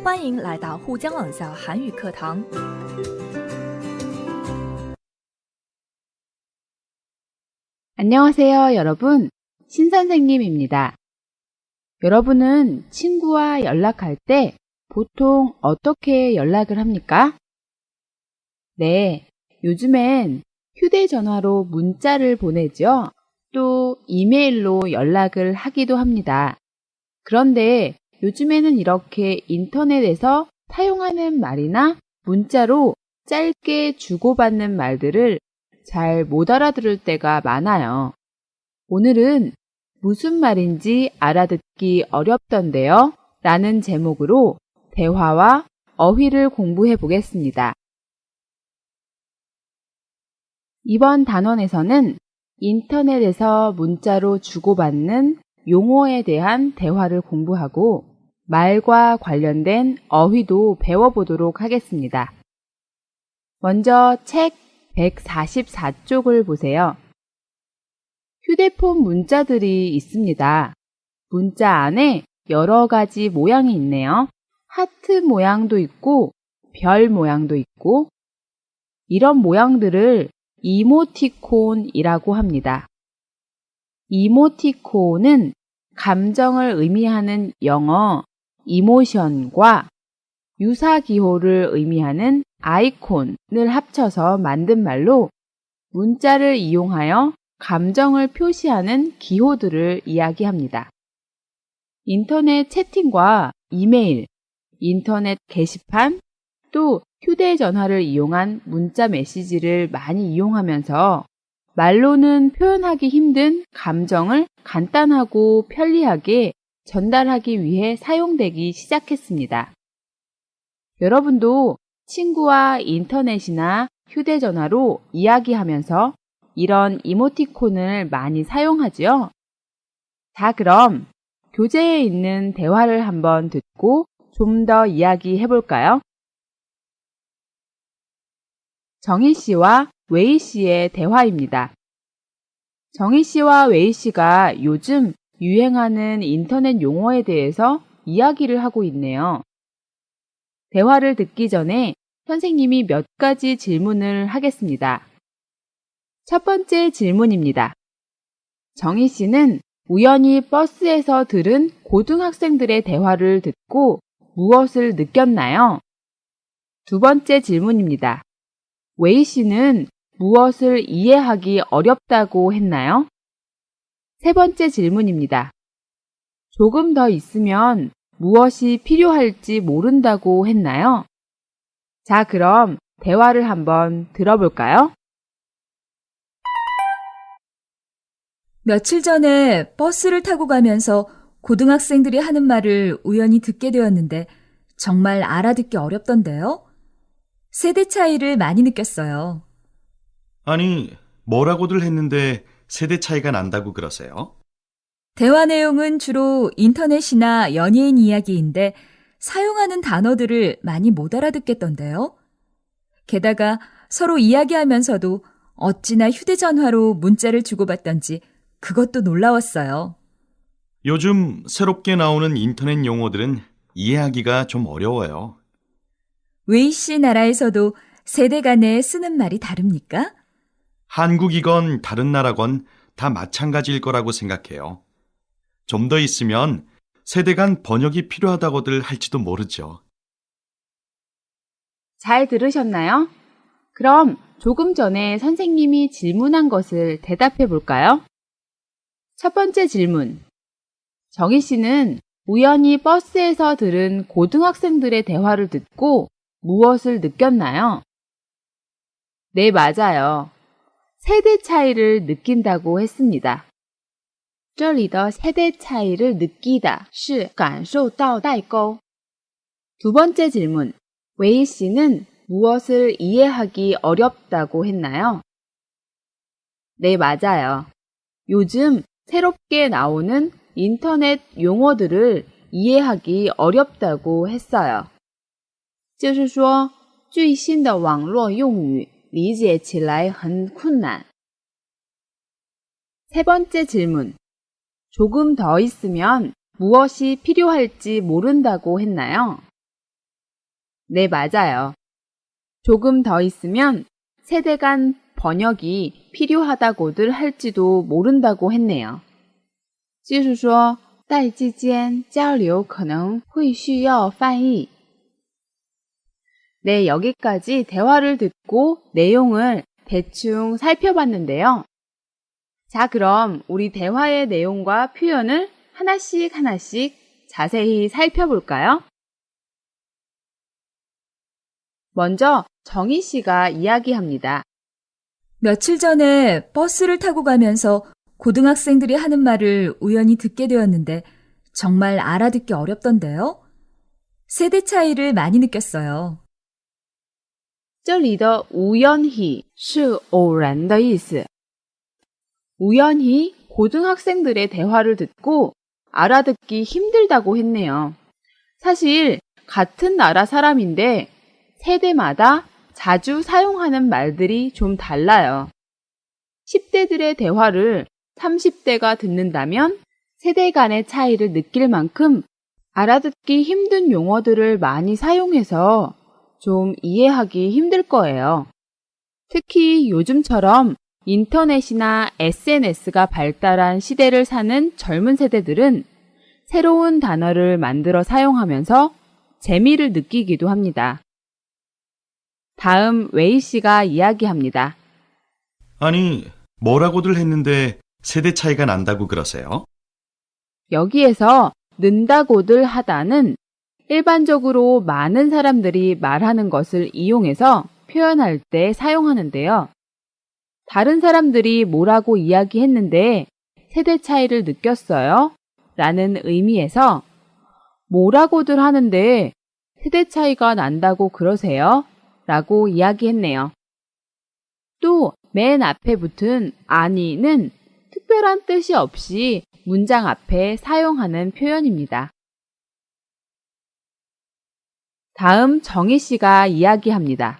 欢迎来到沪江网校韩语课堂。 안녕하세요, 여러분. 신선생님입니다. 여러분은 친구와 연락할 때 보통 어떻게 연락을 합니까? 네, 요즘엔 휴대전화로 문자를 보내죠. 또 이메일로 연락을 하기도 합니다. 그런데 요즘에는 이렇게 인터넷에서 사용하는 말이나 문자로 짧게 주고받는 말들을 잘 못 알아들을 때가 많아요. 오늘은 무슨 말인지 알아듣기 어렵던데요? 라는 제목으로 대화와 어휘를 공부해 보겠습니다. 이번 단원에서는 인터넷에서 문자로 주고받는 용어에 대한 대화를 공부하고 말과 관련된 어휘도 배워보도록 하겠습니다. 먼저 책 144쪽을 보세요. 휴대폰 문자들이 있습니다. 문자 안에 여러 가지 모양이 있네요. 하트 모양도 있고 별 모양도 있고 이런 모양들을 이모티콘이라고 합니다. 이모티콘은 감정을 의미하는 영어 이모션과 유사기호를 의미하는 아이콘을 합쳐서 만든 말로 문자를 이용하여 감정을 표시하는 기호들을 이야기합니다. 인터넷 채팅과 이메일, 인터넷 게시판, 또 휴대전화를 이용한 문자 메시지를 많이 이용하면서 말로는 표현하기 힘든 감정을 간단하고 편리하게 전달하기 위해 사용되기 시작했습니다. 여러분도 친구와 인터넷이나 휴대전화로 이야기하면서 이런 이모티콘을 많이 사용하지요? 자, 그럼 교재에 있는 대화를 한번 듣고 좀 더 이야기해 볼까요? 정희 씨와 웨이 씨의 대화입니다. 정희 씨와 웨이 씨가 요즘 유행하는 인터넷 용어에 대해서 이야기를 하고 있네요. 대화를 듣기 전에 선생님이 몇 가지 질문을 하겠습니다. 첫 번째 질문입니다. 정희 씨는 우연히 버스에서 들은 고등학생들의 대화를 듣고 무엇을 느꼈나요? 두 번째 질문입니다. 웨이 씨는 무엇을 이해하기 어렵다고 했나요? 세 번째 질문입니다. 조금 더 있으면 무엇이 필요할지 모른다고 했나요? 자, 그럼 대화를 한번 들어볼까요? 며칠 전에 버스를 타고 가면서 고등학생들이 하는 말을 우연히 듣게 되었는데 정말 알아듣기 어렵던데요? 세대 차이를 많이 느꼈어요. 아니, 뭐라고들 했는데 세대 차이가 난다고 그러세요? 대화 내용은 주로 인터넷이나 연예인 이야기인데 사용하는 단어들을 많이 못 알아듣겠던데요? 게다가 서로 이야기하면서도 어찌나 휴대전화로 문자를 주고받던지 그것도 놀라웠어요. 요즘 새롭게 나오는 인터넷 용어들은 이해하기가 좀 어려워요. 웨이 씨 나라에서도 세대 간에 쓰는 말이 다릅니까? 한국이건 다른 나라건 다 마찬가지일 거라고 생각해요. 좀 더 있으면 세대 간 번역이 필요하다고들 할지도 모르죠. 잘 들으셨나요? 그럼 조금 전에 선생님이 질문한 것을 대답해 볼까요? 첫 번째 질문. 정희 씨는 우연히 버스에서 들은 고등학생들의 대화를 듣고 무엇을 느꼈나요? 네, 맞아요. 세대 차이를 느낀다고 했습니다. 这里的 세대 차이를 느끼다 是感受到代沟. 두 번째 질문. 웨이 씨는 무엇을 이해하기 어렵다고 했나요? 네, 맞아요. 요즘 새롭게 나오는 인터넷 용어들을 이해하기 어렵다고 했어요. 就是说最新的网络用语理解起来很困难. 세 번째 질문. 조금 더 있으면 무엇이 필요할지 모른다고 했나요? 네, 맞아요. 조금 더 있으면 세대 간 번역이 필요하다고들 할지도 모른다고 했네요. 就是说代际间交流可能会需要翻译. 네, 여기까지 대화를 듣고 내용을 대충 살펴봤는데요. 자, 그럼 우리 대화의 내용과 표현을 하나씩 자세히 살펴볼까요? 먼저 정희 씨가 이야기합니다. 며칠 전에 버스를 타고 가면서 고등학생들이 하는 말을 우연히 듣게 되었는데 정말 알아듣기 어렵던데요. 세대 차이를 많이 느꼈어요. 这里的无缘히是偶然的意思. 우연히 고등학생들의 대화를 듣고 알아듣기 힘들다고 했네요. 사실 같은 나라 사람인데 세대마다 자주 사용하는 말들이 좀 달라요. 10대들의 대화를 30대가 듣는다면 세대 간의 차이를 느낄 만큼 알아듣기 힘든 용어들을 많이 사용해서 좀 이해하기 힘들 거예요. 특히 요즘처럼 인터넷이나 SNS가 발달한 시대를 사는 젊은 세대들은 새로운 단어를 만들어 사용하면서 재미를 느끼기도 합니다. 다음 웨이 씨가 이야기합니다. 아니, 뭐라고들 했는데 세대 차이가 난다고 그러세요? 여기에서 는다고들 하다는 일반적으로 많은 사람들이 말하는 것을 이용해서 표현할 때 사용하는데요. 다른 사람들이 뭐라고 이야기했는데 세대 차이를 느꼈어요? 라는 의미에서 뭐라고들 하는데 세대 차이가 난다고 그러세요? 라고 이야기했네요. 또 맨 앞에 붙은 아니는 특별한 뜻이 없이 문장 앞에 사용하는 표현입니다. 다음 정희 씨가 이야기합니다.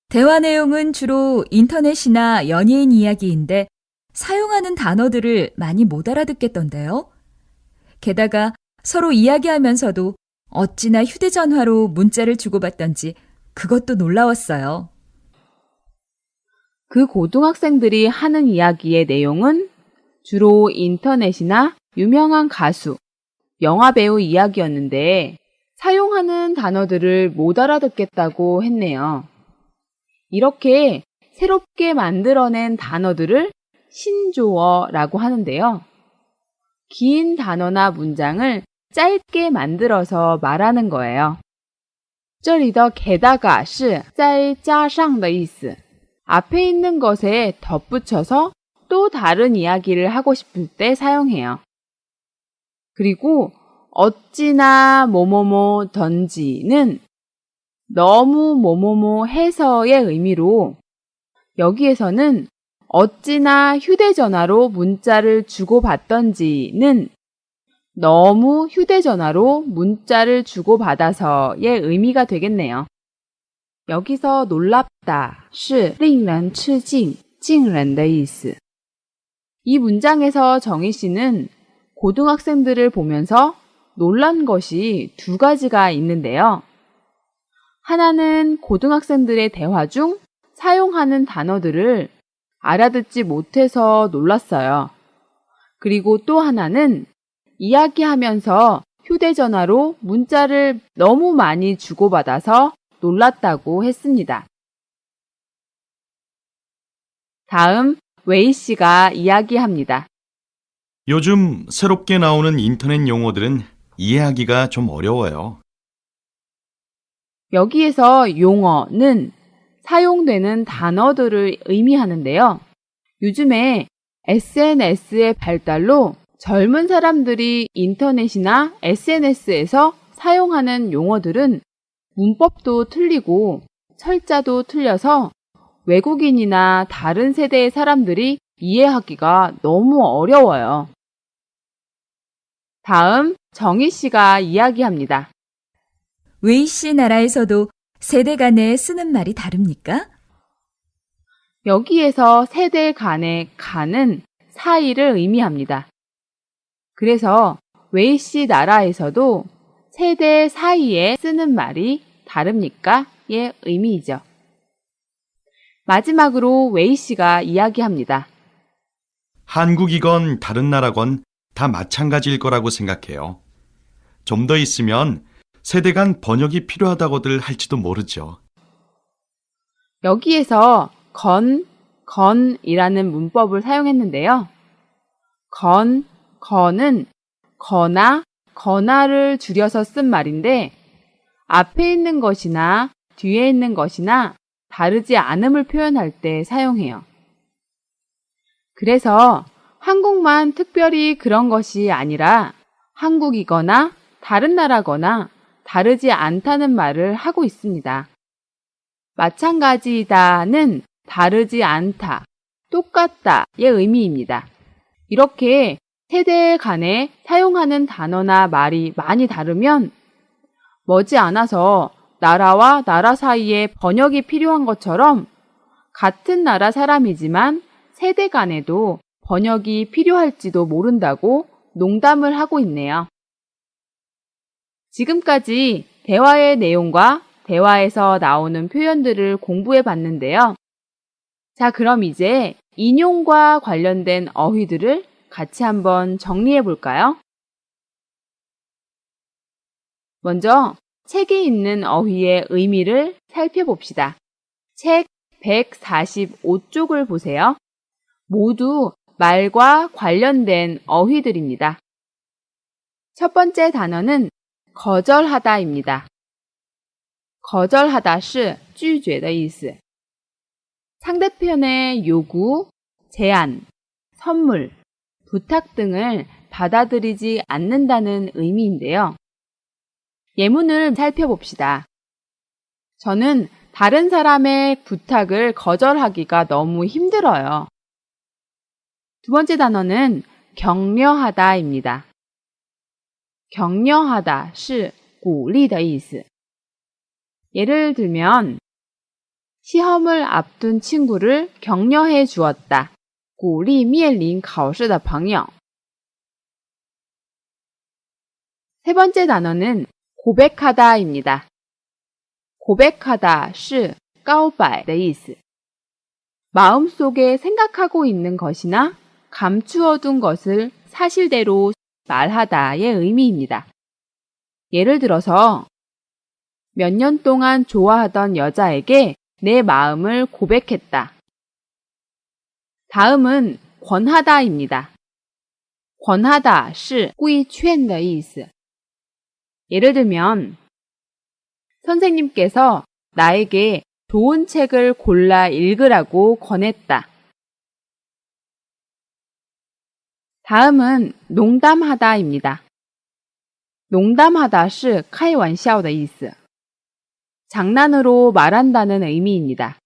대화 내용은 주로 인터넷이나 연예인 이야기인데 사용하는 단어들을 많이 못 알아듣겠던데요. 게다가 서로 이야기하면서도 어찌나 휴대전화로 문자를 주고받던지 그것도 놀라웠어요. 그 고등학생들이 하는 이야기의 내용은 주로 인터넷이나 유명한 가수, 영화배우 이야기였는데 사용하는 단어들을 못 알아듣겠다고 했네요. 이렇게 새롭게 만들어낸 단어들을 신조어라고 하는데요. 긴 단어나 문장을 짧게 만들어서 말하는 거예요. 这里的게다가是再加上的意思. 앞에 있는 것에 덧붙여서 또 다른 이야기를 하고 싶을 때 사용해요. 그리고 어찌나 뭐뭐뭐 던지는 너무 뭐뭐뭐 해서의 의미로 여기에서는 어찌나 휴대전화로 문자를 주고받던지는 너무 휴대전화로 문자를 주고받아서의 의미가 되겠네요. 여기서 놀랍다, 是令人吃惊,惊人的意思. 이 문장에서 정희 씨는 고등학생들을 보면서 놀란 것이 두 가지가 있는데요. 하나는 고등학생들의 대화 중 사용하는 단어들을 알아듣지 못해서 놀랐어요. 그리고 또 하나는 이야기하면서 휴대전화로 문자를 너무 많이 주고받아서 놀랐다고 했습니다. 다음 웨이 씨가 이야기합니다. 요즘 새롭게 나오는 인터넷 용어들은 이해하기가 좀 어려워요. 여기에서 용어는 사용되는 단어들을 의미하는데요. 요즘에 SNS의 발달로 젊은 사람들이 인터넷이나 SNS에서 사용하는 용어들은 문법도 틀리고 철자도 틀려서 외국인이나 다른 세대의 사람들이 이해하기가 너무 어려워요. 다음 정희 씨가 이야기합니다. 웨이 씨 나라에서도 세대 간에 쓰는 말이 다릅니까? 여기에서 세대 간의 간은 사이를 의미합니다. 그래서 웨이 씨 나라에서도 세대 사이에 쓰는 말이 다릅니까? 의 의미이죠. 마지막으로 웨이 씨가 이야기합니다. 한국이건 다른 나라건 다 마찬가지일 거라고 생각해요. 좀 더 있으면 세대 간 번역이 필요하다고들 할지도 모르죠. 여기에서 건이라는 문법을 사용했는데요. 건은 거나, 거나를 줄여서 쓴 말인데 앞에 있는 것이나 뒤에 있는 것이나 다르지 않음을 표현할 때 사용해요. 그래서 한국만 특별히 그런 것이 아니라 한국이거나 다른 나라거나 다르지 않다는 말을 하고 있습니다. 마찬가지다는 다르지 않다, 똑같다의 의미입니다. 이렇게 세대 간에 사용하는 단어나 말이 많이 다르면 머지않아서 나라와 나라 사이에 번역이 필요한 것처럼 같은 나라 사람이지만 세대 간에도 번역이 필요할지도 모른다고 농담을 하고 있네요. 지금까지 대화의 내용과 대화에서 나오는 표현들을 공부해 봤는데요. 자, 그럼 이제 인용과 관련된 어휘들을 같이 한번 정리해 볼까요? 먼저 책에 있는 어휘의 의미를 살펴봅시다. 책 145쪽을 보세요. 모두 말과 관련된 어휘들입니다. 첫 번째 단어는 거절하다입니다. 거절하다 是拒绝的意思. 상대편의 요구, 제안, 선물, 부탁 등을 받아들이지 않는다는 의미인데요. 예문을 살펴봅시다. 저는 다른 사람의 부탁을 거절하기가 너무 힘들어요. 두 번째 단어는 격려하다입니다. 격려하다 是鼓励的意思. 예를 들면 시험을 앞둔 친구를 격려해 주었다. 鼓励面临考试的朋友. 세 번째 단어는 고백하다입니다. 고백하다 是告白的意思. 마음속에 생각하고 있는 것이나 감추어둔 것을 사실대로 말하다의 의미입니다. 예를 들어서 몇 년 동안 좋아하던 여자에게 내 마음을 고백했다. 다음은 권하다입니다. 권하다 是规劝的意思. 예를 들면 선생님께서 나에게 좋은 책을 골라 읽으라고 권했다. 다음은 농담하다입니다. 농담하다 是开玩笑的意思. 장난으로 말한다는 의미입니다.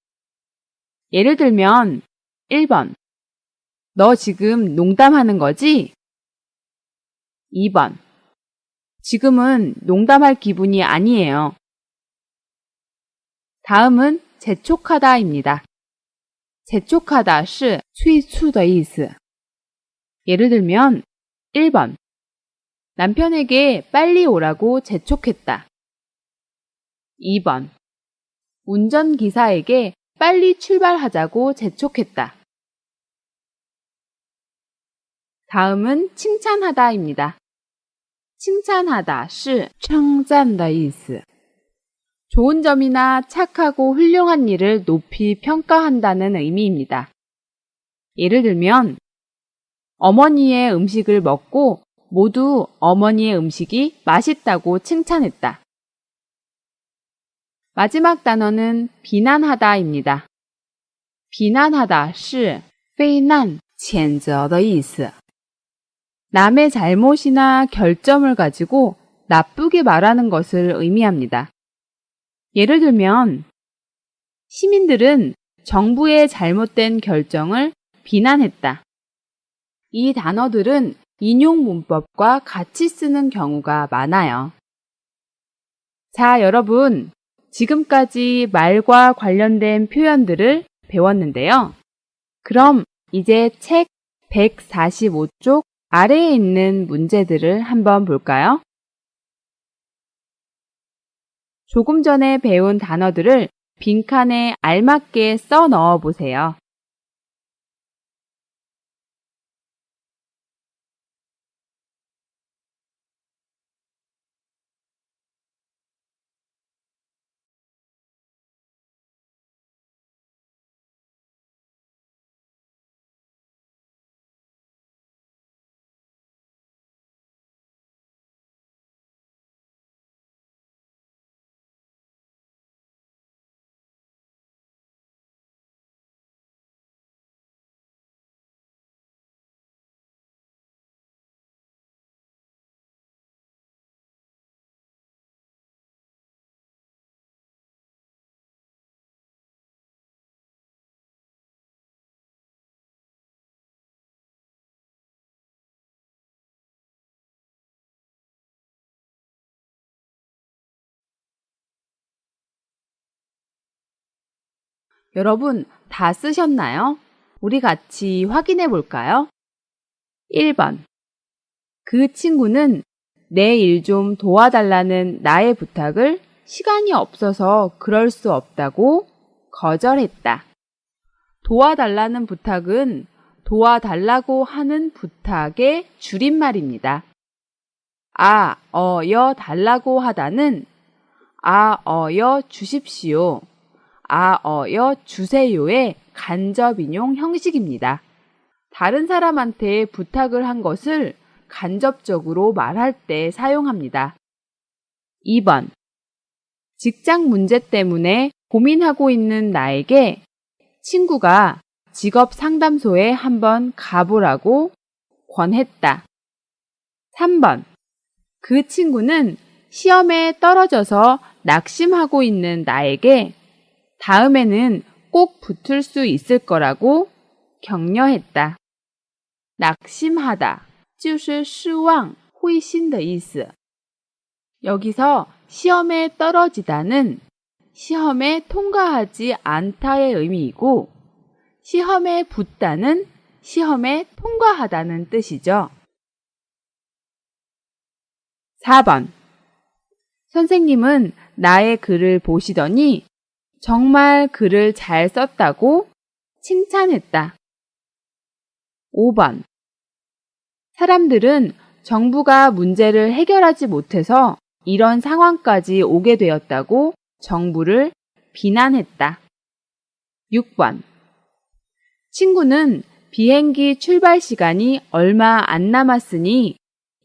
예를 들면 1번 너 지금 농담하는 거지? 2번 지금은 농담할 기분이 아니에요. 다음은 재촉하다입니다. 재촉하다 是催促的意思. 예를 들면 1번 남편에게 빨리 오라고 재촉했다. 2번 운전기사에게 빨리 출발하자고 재촉했다. 다음은 칭찬하다입니다. 칭찬하다 是称赞的意思. 좋은 점이나 착하고 훌륭한 일을 높이 평가한다는 의미입니다. 예를 들면 어머니의 음식을 먹고 모두 어머니의 음식이 맛있다고 칭찬했다. 마지막 단어는 비난하다입니다. 비난하다 是非难谴责的意思. 남의 잘못이나 결점을 가지고 나쁘게 말하는 것을 의미합니다. 예를 들면 시민들은 정부의 잘못된 결정을 비난했다. 이 단어들은 인용 문법과 같이 쓰는 경우가 많아요. 자, 여러분, 지금까지 말과 관련된 표현들을 배웠는데요. 그럼 이제 책 145쪽 아래에 있는 문제들을 한번 볼까요? 조금 전에 배운 단어들을 빈칸에 알맞게 써 넣어 보세요. 여러분 다 쓰셨나요? 우리 같이 확인해 볼까요? 1번. 그 친구는 내 일 좀 도와달라는 나의 부탁을 시간이 없어서 그럴 수 없다고 거절했다. 도와달라는 부탁은 도와달라고 하는 부탁의 줄임말입니다. 여 달라고 하다는 여 주십시오, 여 주세요의 간접 인용 형식입니다. 다른 사람한테 부탁을 한 것을 간접적으로 말할 때 사용합니다. 2번. 직장 문제 때문에 고민하고 있는 나에게 친구가 직업 상담소에 한번 가보라고 권했다. 3번. 그 친구는 시험에 떨어져서 낙심하고 있는 나에게 다음에는 꼭 붙을 수 있을 거라고 격려했다. 낙심하다 就是失望, 灰心的意思. 여기서 시험에 떨어지다는 시험에 통과하지 않다의 의미이고 시험에 붙다는 시험에 통과하다는 뜻이죠. 4번. 선생님은 나의 글을 보시더니 정말 글을 잘 썼다고 칭찬했다. 5번. 사람들은 정부가 문제를 해결하지 못해서 이런 상황까지 오게 되었다고 정부를 비난했다. 6번. 친구는 비행기 출발 시간이 얼마 안 남았으니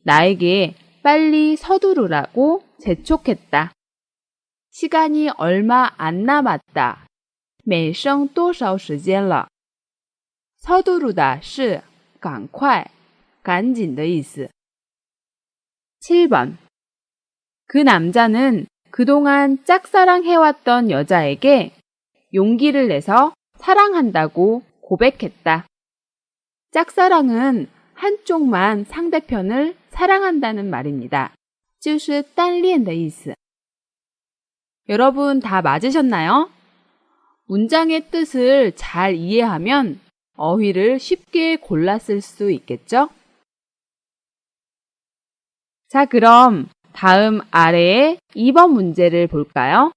나에게 빨리 서두르라고 재촉했다. 시간이 얼마 안 남았다. 每剩多少时间了. 서두르다 是赶快赶紧的意思. 7번. 그 남자는 그동안 짝사랑해왔던 여자에게 용기를 내서 사랑한다고 고백했다. 짝사랑은 한쪽만 상대편을 사랑한다는 말입니다. 就是单恋的意思. 여러분 다 맞으셨나요? 문장의 뜻을 잘 이해하면 어휘를 쉽게 골랐을 수 있겠죠? 자, 그럼 다음 아래의 2번 문제를 볼까요?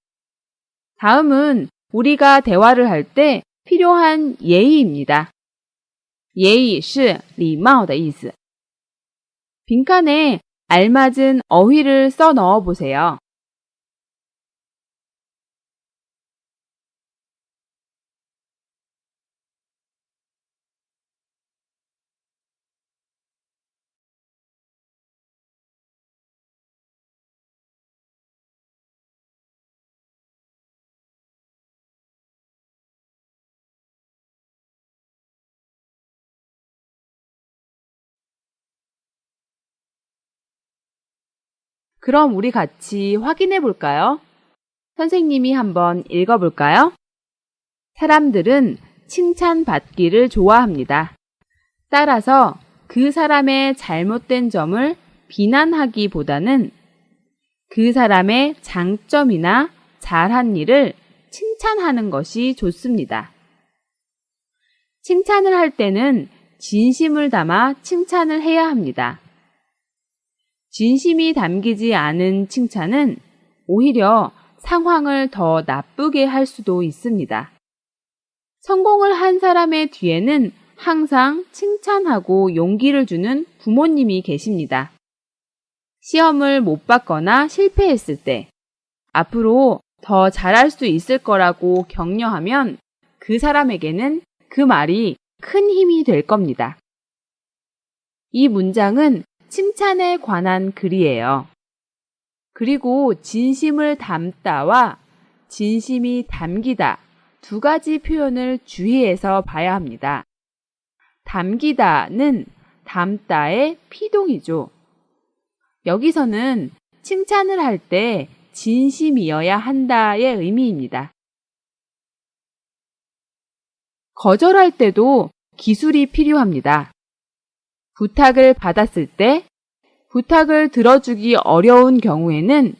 다음은 우리가 대화를 할 때 필요한 예의입니다. 예의 是礼貌的意思. 빈칸에 알맞은 어휘를 써 넣어 보세요. 그럼 우리 같이 확인해 볼까요? 선생님이 한번 읽어볼까요? 사람들은 칭찬받기를 좋아합니다. 따라서 그 사람의 잘못된 점을 비난하기보다는 그 사람의 장점이나 잘한 일을 칭찬하는 것이 좋습니다. 칭찬을 할 때는 진심을 담아 칭찬을 해야 합니다. 진심이 담기지 않은 칭찬은 오히려 상황을 더 나쁘게 할 수도 있습니다. 성공을 한 사람의 뒤에는 항상 칭찬하고 용기를 주는 부모님이 계십니다. 시험을 못 봤거나 실패했을 때 앞으로 더 잘할 수 있을 거라고 격려하면 그 사람에게는 그 말이 큰 힘이 될 겁니다. 이 문장은 칭찬에 관한 글이에요. 그리고 진심을 담다와 진심이 담기다 두 가지 표현을 주의해서 봐야 합니다. 담기다는 담다의 피동이죠. 여기서는 칭찬을 할 때 진심이어야 한다의 의미입니다. 거절할 때도 기술이 필요합니다. 부탁을 받았을 때 부탁을 들어주기 어려운 경우에는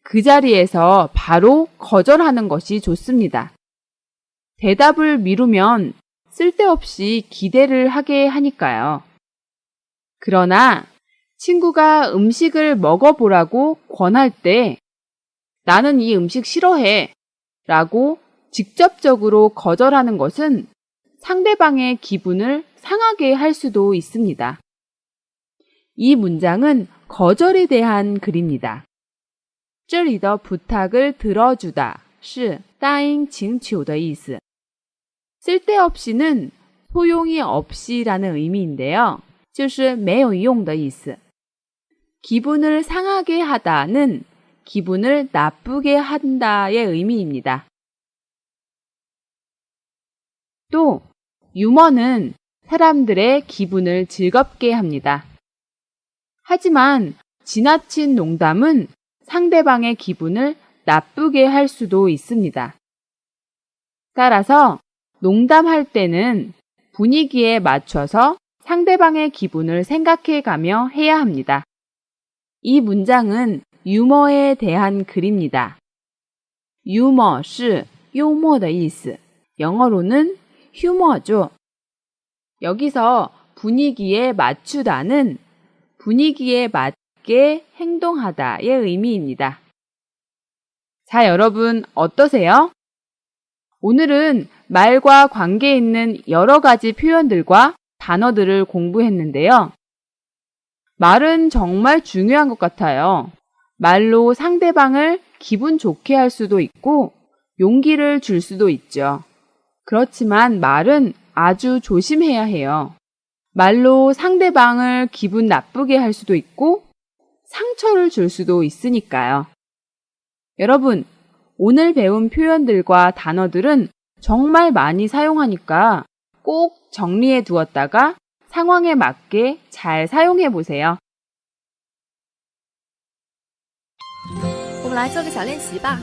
그 자리에서 바로 거절하는 것이 좋습니다. 대답을 미루면 쓸데없이 기대를 하게 하니까요. 그러나 친구가 음식을 먹어보라고 권할 때 나는 이 음식 싫어해 라고 직접적으로 거절하는 것은 상대방의 기분을 상하게 할 수도 있습니다. 이 문장은 거절에 대한 글입니다. 这里的 부탁을 들어주다 是答应请求的意思. 쓸데없이는 소용이 없이라는 의미인데요. 就是没有用的意思. 기분을 상하게 하다는 기분을 나쁘게 한다의 의미입니다. 또 유머는 사람들의 기분을 즐겁게 합니다. 하지만 지나친 농담은 상대방의 기분을 나쁘게 할 수도 있습니다. 따라서 농담할 때는 분위기에 맞춰서 상대방의 기분을 생각해 가며 해야 합니다. 이 문장은 유머에 대한 글입니다. 유머 是幽默的意思. 영어로는 휴머죠. 여기서 분위기에 맞추다는 분위기에 맞게 행동하다의 의미입니다. 자, 여러분 어떠세요? 오늘은 말과 관계 있는 여러 가지 표현들과 단어들을 공부했는데요. 말은 정말 중요한 것 같아요. 말로 상대방을 기분 좋게 할 수도 있고 용기를 줄 수도 있죠. 그렇지만 말은 아주 조심해야 해요. 말로 상대방을 기분 나쁘게 할 수도 있고 상처를 줄 수도 있으니까요. 여러분, 오늘 배운 표현들과 단어들은 정말 많이 사용하니까 꼭 정리해 두었다가 상황에 맞게 잘 사용해 보세요. 我们来做个小练习吧。